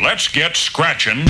Let's get scratching.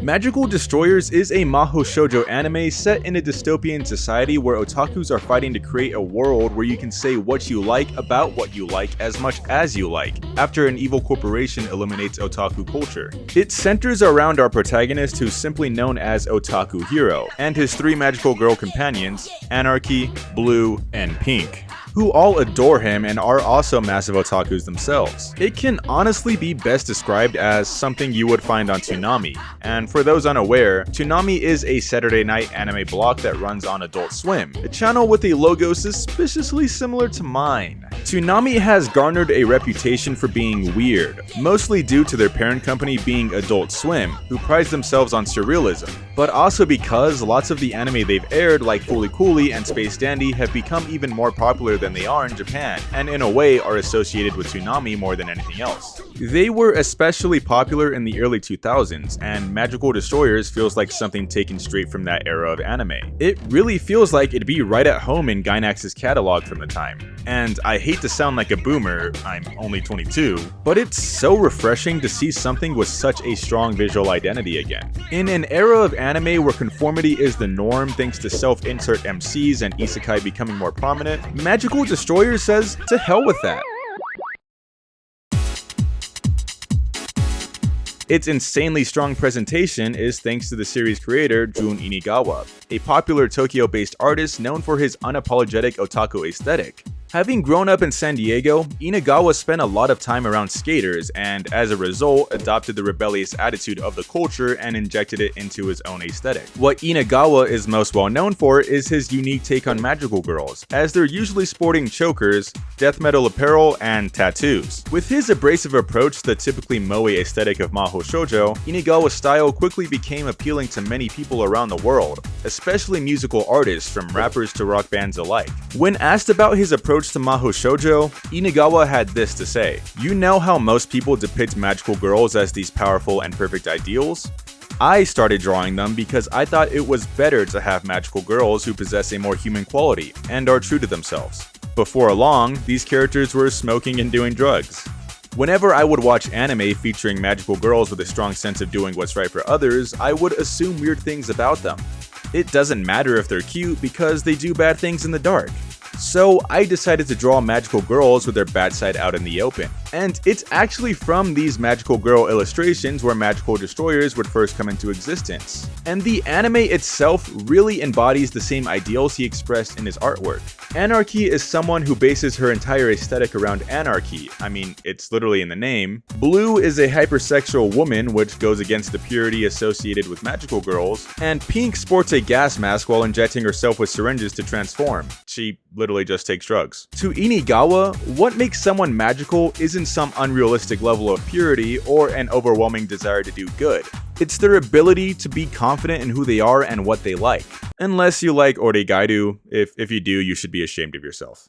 Magical Destroyers is a mahou shoujo anime set in a dystopian society where otakus are fighting to create a world where you can say what you like about what you like as much as you like, after an evil corporation eliminates otaku culture. It centers around our protagonist, who's simply known as Otaku Hero, and his three magical girl companions, Anarchy, Blue, and Pink, who all adore him and are also massive otakus themselves. It can honestly be best described as something you would find on Toonami, and for those unaware, Toonami is a Saturday night anime block that runs on Adult Swim, a channel with a logo suspiciously similar to mine. Toonami has garnered a reputation for being weird, mostly due to their parent company being Adult Swim, who prides themselves on surrealism, but also because lots of the anime they've aired like Fooly Cooly and Space Dandy have become even more popular than they are in Japan, and in a way are associated with Toonami more than anything else. They were especially popular in the early 2000s, and Magical Destroyers feels like something taken straight from that era of anime. It really feels like it'd be right at home in Gainax's catalog from the time. And I hate to sound like a boomer, I'm only 22, but it's so refreshing to see something with such a strong visual identity again. In an era of anime where conformity is the norm thanks to self-insert MCs and isekai becoming more prominent, Magical Destroyers says to hell with that. Its insanely strong presentation is thanks to the series creator Jun Inigawa, a popular Tokyo-based artist known for his unapologetic otaku aesthetic. Having grown up in San Diego, Inigawa spent a lot of time around skaters and, as a result, adopted the rebellious attitude of the culture and injected it into his own aesthetic. What Inigawa is most well known for is his unique take on magical girls, as they're usually sporting chokers, death metal apparel, and tattoos. With his abrasive approach to the typically moe aesthetic of mahou shoujo, Inigawa's style quickly became appealing to many people around the world, especially musical artists from rappers to rock bands alike. When asked about his approach to mahou shoujo, Inigawa had this to say: "You know how most people depict magical girls as these powerful and perfect ideals? I started drawing them because I thought it was better to have magical girls who possess a more human quality and are true to themselves. Before long, these characters were smoking and doing drugs." Whenever I would watch anime featuring magical girls with a strong sense of doing what's right for others, I would assume weird things about them. It doesn't matter if they're cute because they do bad things in the dark. So I decided to draw magical girls with their bad side out in the open. And it's actually from these magical girl illustrations where Magical Destroyers would first come into existence. And the anime itself really embodies the same ideals he expressed in his artwork. Anarchy is someone who bases her entire aesthetic around anarchy. I mean, it's literally in the name. Blue is a hypersexual woman, which goes against the purity associated with magical girls. And Pink sports a gas mask while injecting herself with syringes to transform. She literally just takes drugs. To Inigawa, what makes someone magical isn't some unrealistic level of purity or an overwhelming desire to do good. It's their ability to be confident in who they are and what they like. Unless you like oregairu, if you do, you should be ashamed of yourself.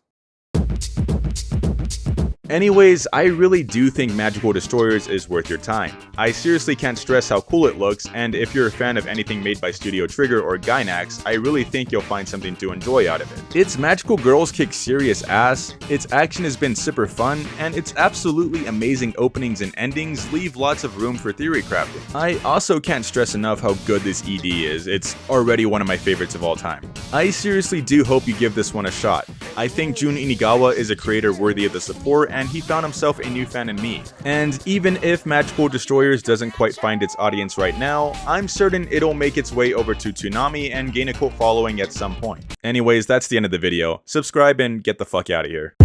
Anyways, I really do think Magical Destroyers is worth your time. I seriously can't stress how cool it looks, and if you're a fan of anything made by Studio Trigger or Gainax, I really think you'll find something to enjoy out of it. Its magical girls kick serious ass, its action has been super fun, and its absolutely amazing openings and endings leave lots of room for theory crafting. I also can't stress enough how good this ED is. It's already one of my favorites of all time. I seriously do hope you give this one a shot. I think Jun Inigawa is a creator worthy of the support, and he found himself a new fan in me. And even if Magical Destroyers doesn't quite find its audience right now, I'm certain it'll make its way over to Toonami and gain a cult following at some point. Anyways, that's the end of the video. Subscribe and get the fuck out of here.